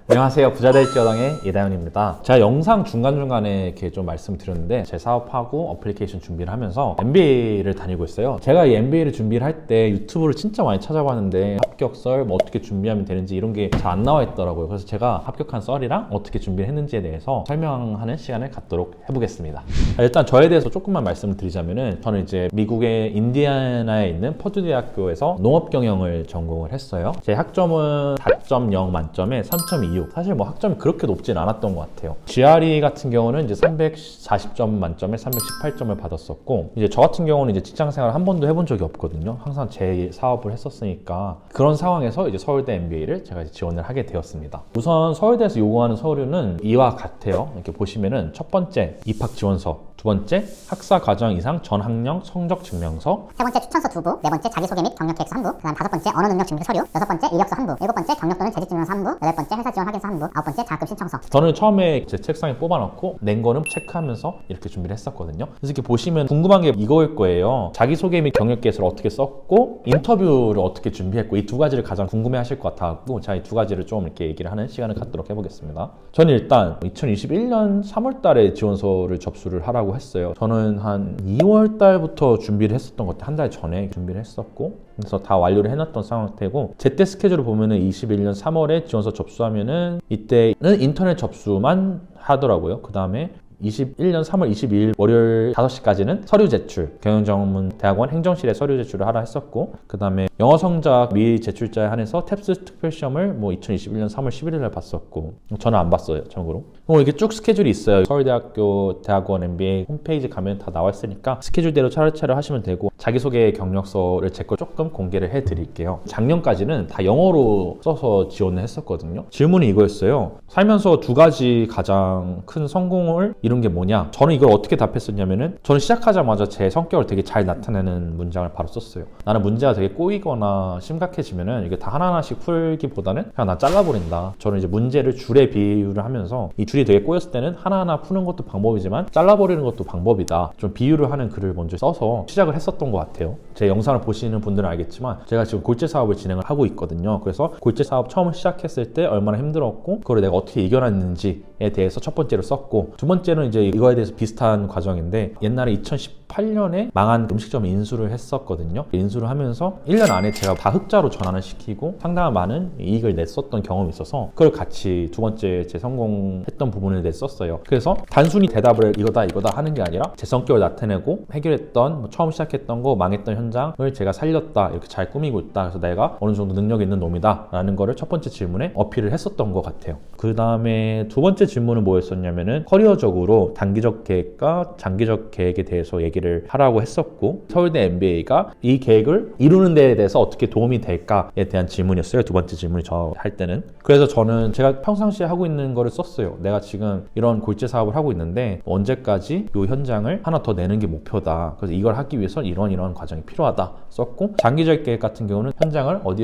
안녕하세요. 부자될지어당의 이다현입니다. 제가 영상 중간중간에 이렇게 좀 말씀드렸는데 제 사업하고 어플리케이션 준비를 하면서 MBA를 다니고 있어요. 제가 이 MBA를 준비를 할 때 유튜브를 진짜 많이 찾아봤는데 합격설 뭐 어떻게 준비하면 되는지 이런 게 잘 안 나와 있더라고요. 그래서 제가 합격한 썰이랑 어떻게 준비를 했는지에 대해서 설명하는 시간을 갖도록 해보겠습니다. 일단 저에 대해서 조금만 말씀을 드리자면은 저는 이제 미국의 인디애나에 있는 퍼듀 대학교에서 농업경영을 전공을 했어요. 제 학점은 4.0 만점에 3.26. 사실 뭐 학점이 그렇게 높진 않았던 것 같아요. GRE 같은 경우는 이제 340점 만점에 318점을 받았었고, 이제 저 같은 경우는 이제 직장 생활을 한 번도 해본 적이 없거든요. 항상 제 사업을 했었으니까 그런 상황에서 이제 서울대 MBA를 제가 이제 지원을 하게 되었습니다. 우선 서울대에서 요구하는 서류는 이와 같아요. 이렇게 보시면은 첫 번째 입학 지원서, 두 번째 학사 과정 이상 전 학령 성적 증명서, 세 번째 추천서 2부, 네 번째 자기소개 및 경력 계획서 1부, 그다음 다섯 번째 언어 능력 증명 서류, 여섯 번째 이력서 1부, 일곱 번째 경력 또는 재직 증명서 1부, 여덟 번째 회사 지원 확인서 1부, 아홉 번째 장학금 신청서. 저는 처음에 제 책상에 뽑아놓고 낸 거는 체크하면서 이렇게 준비를 했었거든요. 그래서 이렇게 보시면 궁금한 게 이거일 거예요. 자기소개 및 경력 계획서를 어떻게 썼고 인터뷰를 어떻게 준비했고, 이 두 가지를 가장 궁금해 하실 것 같아서 제가 이 두 가지를 좀 이렇게 얘기를 하는 시간을 갖도록 해보겠습니다. 저는 일단 2021년 3월 달에 지원서를 접수를 하라고 했어요. 저는 한 2월 달부터 준비를 했었던 것 같아요. 한 달 전에 준비를 했었고, 그래서 다 완료를 해놨던 상태고, 제때 스케줄을 보면은 21년 3월에 지원서 접수하면은 이때는 인터넷 접수만 하더라고요. 그 다음에 21년 3월 22일 월요일 5시까지는 서류 제출, 경영전문대학원 행정실에 서류 제출을 하라 했었고, 그 다음에 영어 성적 미 제출자에 한해서 탭스 특별시험을 뭐 2021년 3월 11일 날 봤었고, 저는 안 봤어요, 참고로. 이렇게 쭉 스케줄이 있어요. 서울대학교 대학원 MBA 홈페이지 가면 다 나와 있으니까 스케줄대로 차례차례 하시면 되고, 자기소개 경력서를 제 거 조금 공개를 해드릴게요. 작년까지는 다 영어로 써서 지원을 했었거든요. 질문이 이거였어요. 살면서 두 가지 가장 큰 성공을 이룬 게 뭐냐? 저는 이걸 어떻게 답했었냐면은, 저는 시작하자마자 제 성격을 되게 잘 나타내는 문장을 바로 썼어요. 나는 문제가 되게 꼬이거나 심각해지면은 이게 다 하나하나씩 풀기보다는 그냥 난 잘라버린다. 저는 이제 문제를 줄에 비유를 하면서 이 줄이 되게 꼬였을 때는 하나하나 푸는 것도 방법이지만 잘라버리는 것도 방법이다. 좀 비유를 하는 글을 먼저 써서 시작을 했었던 것 같아요. 제 영상을 보시는 분들은 알겠지만 제가 지금 골재 사업을 진행을 하고 있거든요. 그래서 골재 사업 처음 시작했을 때 얼마나 힘들었고 그걸 내가 어떻게 이겨냈는지에 대해서 첫 번째로 썼고, 두 번째는 이제 이거에 대해서 비슷한 과정인데, 옛날에 2018년에 망한 음식점에 인수를 했었거든요. 인수를 하면서 1년 안에 제가 다 흑자로 전환을 시키고 상당한 많은 이익을 냈었던 경험이 있어서 그걸 같이 두 번째 제 성공했던 부분을 냈었어요. 그래서 단순히 대답을 이거다 하는 게 아니라 제 성격을 나타내고 해결했던 뭐 처음 시작했던 거 망했던 현장을 제가 살렸다, 이렇게 잘 꾸미고 있다, 그래서 내가 어느 정도 능력이 있는 놈이다 라는 거를 첫 번째 질문에 어필을 했었던 것 같아요. 그 다음에 두 번째 질문은 뭐였었냐면은 커리어적으로 단기적 계획과 장기적 계획에 대해서 얘기를 하라고 했었고, 서울대 MBA가 이 계획을 이루는 데에 대해서 어떻게 도움이 될까에 대한 질문이었어요. 두 번째 질문이 저 할 때는. 그래서 저는 제가 평상시에 하고 있는 거를 썼어요. 내가 지금 이런 골재 사업을 하고 있는데 언제까지 이 현장을 하나 더 내는 게 목표다. 그래서 이걸 하기 위해서 이런 과정이 필요하다 썼고, 장기적 계획 같은 경우는 현장을 어디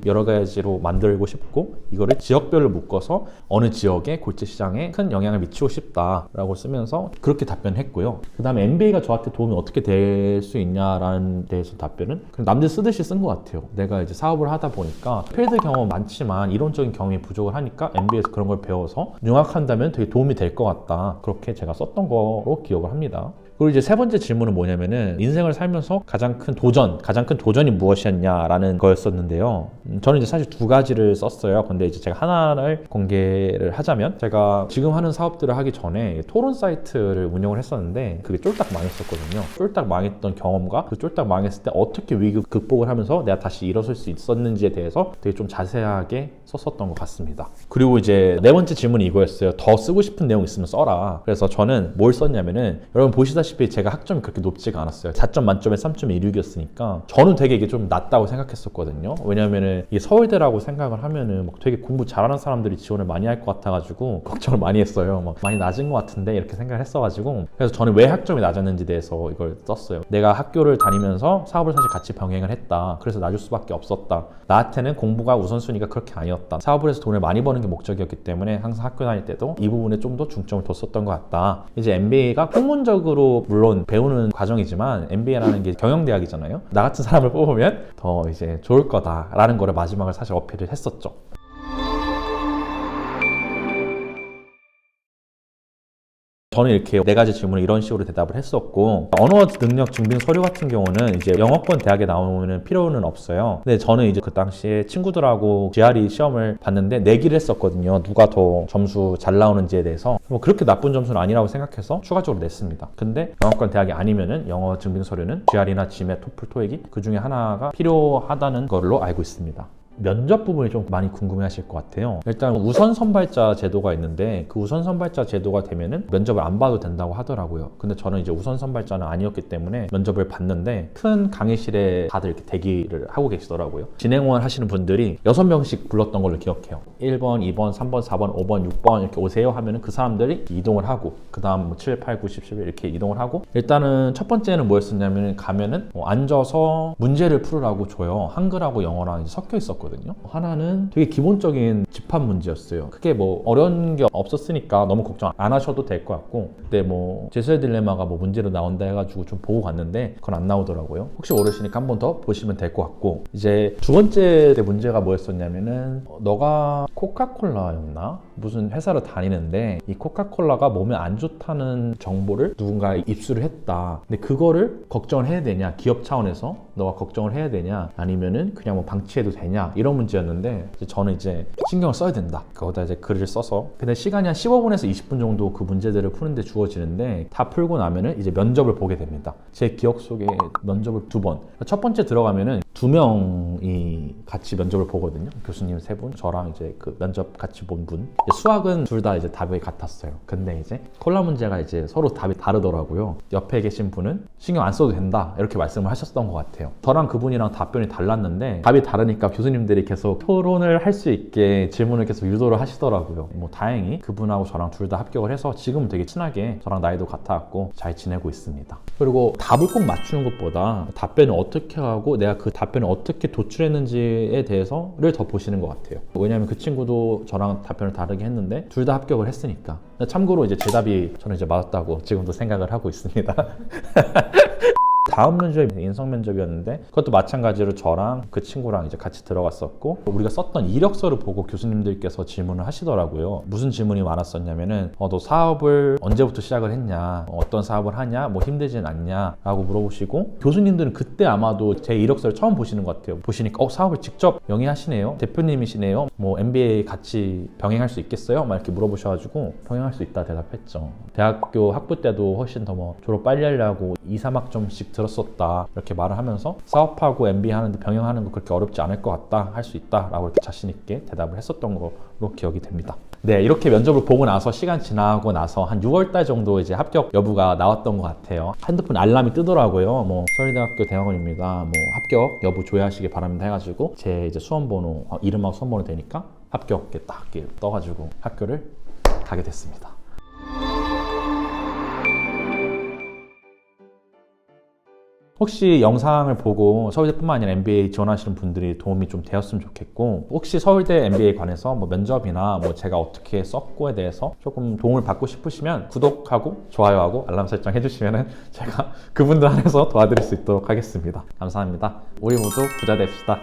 여러 가지로 만들고 싶고, 이거를 지역별로 묶어서 어느 지역의 골재 시장에 큰 영향을 미치고 싶다라고 쓰면서 그렇게 답변했고요. 그 다음에 MBA가 저한테 도움이 어떻게 될 수 있냐라는 데에서 답변은 그냥 남들 쓰듯이 쓴 것 같아요. 내가 이제 사업을 하다 보니까 필드 경험 많지만 이론적인 경험이 부족을 하니까 MBA에서 그런 걸 배워서 융합한다면 되게 도움이 될 것 같다. 그렇게 제가 썼던 거로 기억을 합니다. 그리고 이제 세 번째 질문은 뭐냐면은 인생을 살면서 가장 큰 도전이 무엇이었냐라는 거였었는데요. 저는 이제 사실 두 가지를 썼어요. 근데 이제 제가 하나를 공개를 하자면, 제가 지금 하는 사업들을 하기 전에 토론 사이트를 운영을 했었는데 그게 쫄딱 망했었거든요. 쫄딱 망했던 경험과 그 쫄딱 망했을 때 어떻게 위기 극복을 하면서 내가 다시 일어설 수 있었는지에 대해서 되게 좀 자세하게 썼었던 것 같습니다. 그리고 이제 네 번째 질문이 이거였어요. 더 쓰고 싶은 내용 있으면 써라. 그래서 저는 뭘 썼냐면은, 여러분 보시다시피 제가 학점이 그렇게 높지가 않았어요. 4점 만점에 3.16이었으니까 저는 되게 이게 좀 낮다고 생각했었거든요. 왜냐면은 이게 서울대라고 생각을 하면은 막 되게 공부 잘하는 사람들이 지원을 많이 할 것 같아가지고 걱정을 많이 했어요. 막 많이 낮은 것 같은데 이렇게 생각을 했어가지고, 그래서 저는 왜 학점이 낮았는지 대해서 이걸 썼어요. 내가 학교를 다니면서 사업을 사실 같이 병행을 했다. 그래서 낮을 수밖에 없었다. 나한테는 공부가 우선순위가 그렇게 아니었다. 사업을 해서 돈을 많이 버는 게 목적이었기 때문에 항상 학교 다닐 때도 이 부분에 좀 더 중점을 뒀었던 것 같다. 이제 MBA가 학문적으로 물론 배우는 과정이지만 MBA라는 게 경영대학이잖아요. 나 같은 사람을 뽑으면 더 이제 좋을 거다라는 거를 마지막을 사실 어필을 했었죠. 저는 이렇게 네 가지 질문을 이런 식으로 대답을 했었고, 언어 능력 증빙 서류 같은 경우는 이제 영어권 대학에 나오면 필요는 없어요. 근데 저는 이제 그 당시에 친구들하고 GRE 시험을 봤는데 내기를 했었거든요. 누가 더 점수 잘 나오는지에 대해서. 뭐 그렇게 나쁜 점수는 아니라고 생각해서 추가적으로 냈습니다. 근데 영어권 대학이 아니면은 영어 증빙 서류는 GRE나 GMAT, 토플, 토익이 그 중에 하나가 필요하다는 걸로 알고 있습니다. 면접 부분이 좀 많이 궁금해 하실 것 같아요. 일단 우선 선발자 제도가 있는데 그 우선 선발자 제도가 되면은 면접을 안 봐도 된다고 하더라고요. 근데 저는 이제 우선 선발자는 아니었기 때문에 면접을 봤는데 큰 강의실에 다들 이렇게 대기를 하고 계시더라고요. 진행원 하시는 분들이 6명씩 불렀던 걸로 기억해요. 1번, 2번, 3번, 4번, 5번, 6번 이렇게 오세요 하면은 그 사람들이 이동을 하고 그 다음 뭐 7, 8, 9, 10, 11 이렇게 이동을 하고 일단은 첫 번째는 뭐였었냐면 가면은 앉아서 문제를 풀으라고 줘요. 한글하고 영어랑 이제 섞여 있었거든요. 하나는 되게 기본적인 집합 문제였어요. 크게 뭐 어려운 게 없었으니까 너무 걱정 안 하셔도 될 것 같고, 그때 뭐 제수의 딜레마가 뭐 문제로 나온다 해가지고 좀 보고 갔는데 그건 안 나오더라고요. 혹시 모르시니까 한 번 더 보시면 될 것 같고, 이제 두 번째 문제가 뭐였었냐면은 너가 코카콜라였나? 무슨 회사를 다니는데 이 코카콜라가 몸에 안 좋다는 정보를 누군가 입수를 했다. 근데 그거를 걱정을 해야 되냐? 기업 차원에서 너가 걱정을 해야 되냐? 아니면은 그냥 뭐 방치해도 되냐? 이런 문제였는데 저는 이제 신경을 써야 된다. 거기다 이제 글을 써서 근데 시간이 한 15분에서 20분 정도 그 문제들을 푸는데 주어지는데 다 풀고 나면은 이제 면접을 보게 됩니다. 제 기억 속에 면접을 2번. 첫 번째 들어가면은 2명이 같이 면접을 보거든요. 교수님 3분, 저랑 이제 그 면접 같이 본 분. 수학은 둘 다 이제 답이 같았어요. 근데 이제 콜라 문제가 이제 서로 답이 다르더라고요. 옆에 계신 분은 신경 안 써도 된다 이렇게 말씀을 하셨던 것 같아요. 저랑 그분이랑 답변이 달랐는데 답이 다르니까 교수님들이 계속 토론을 할 수 있게 질문을 계속 유도를 하시더라고요. 뭐 다행히 그분하고 저랑 둘 다 합격을 해서 지금은 되게 친하게 저랑 나이도 같아갖고 잘 지내고 있습니다. 그리고 답을 꼭 맞추는 것보다 답변을 어떻게 하고 내가 그 답변을 어떻게 도출했는지에 대해서를 더 보시는 것 같아요. 왜냐하면 그 친구도 저랑 답변을 다르게 했는데 둘 다 합격을 했으니까. 참고로 이제 제 답이 저는 이제 맞았다고 지금도 생각을 하고 있습니다. 다음 면접이 인성 면접이었는데 그것도 마찬가지로 저랑 그 친구랑 이제 같이 들어갔었고, 우리가 썼던 이력서를 보고 교수님들께서 질문을 하시더라고요. 무슨 질문이 많았었냐면은 너 사업을 언제부터 시작을 했냐, 어떤 사업을 하냐, 뭐 힘들진 않냐 라고 물어보시고, 교수님들은 그때 아마도 제 이력서를 처음 보시는 것 같아요. 보시니까 사업을 직접 영위하시네요, 대표님이시네요, 뭐 MBA 같이 병행할 수 있겠어요? 막 이렇게 물어보셔가지고 병행할 수 있다 대답했죠. 대학교 학부 때도 훨씬 더 뭐 졸업 빨리 하려고 2, 3학점씩 들었었다 이렇게 말을 하면서 사업하고 MBA 하는데 병행하는 거 그렇게 어렵지 않을 것 같다, 할 수 있다 라고 이렇게 자신 있게 대답을 했었던 걸로 기억이 됩니다. 네, 이렇게 면접을 보고 나서 시간 지나고 나서 한 6월달 정도 이제 합격 여부가 나왔던 것 같아요. 핸드폰 알람이 뜨더라고요. 뭐 서울대학교 대학원입니다, 뭐 합격 여부 조회하시기 바랍니다 해가지고 제 이제 수험번호, 이름하고 수험번호 되니까 합격 이렇게 딱 이렇게 떠가지고 학교를 가게 됐습니다. 혹시 영상을 보고 서울대뿐만 아니라 MBA 지원하시는 분들이 도움이 좀 되었으면 좋겠고, 혹시 서울대 MBA에 관해서 뭐 면접이나 뭐 제가 어떻게 썼고에 대해서 조금 도움을 받고 싶으시면 구독하고 좋아요하고 알람 설정 해주시면 제가 그분들 안에서 도와드릴 수 있도록 하겠습니다. 감사합니다. 우리 모두 부자 됩시다.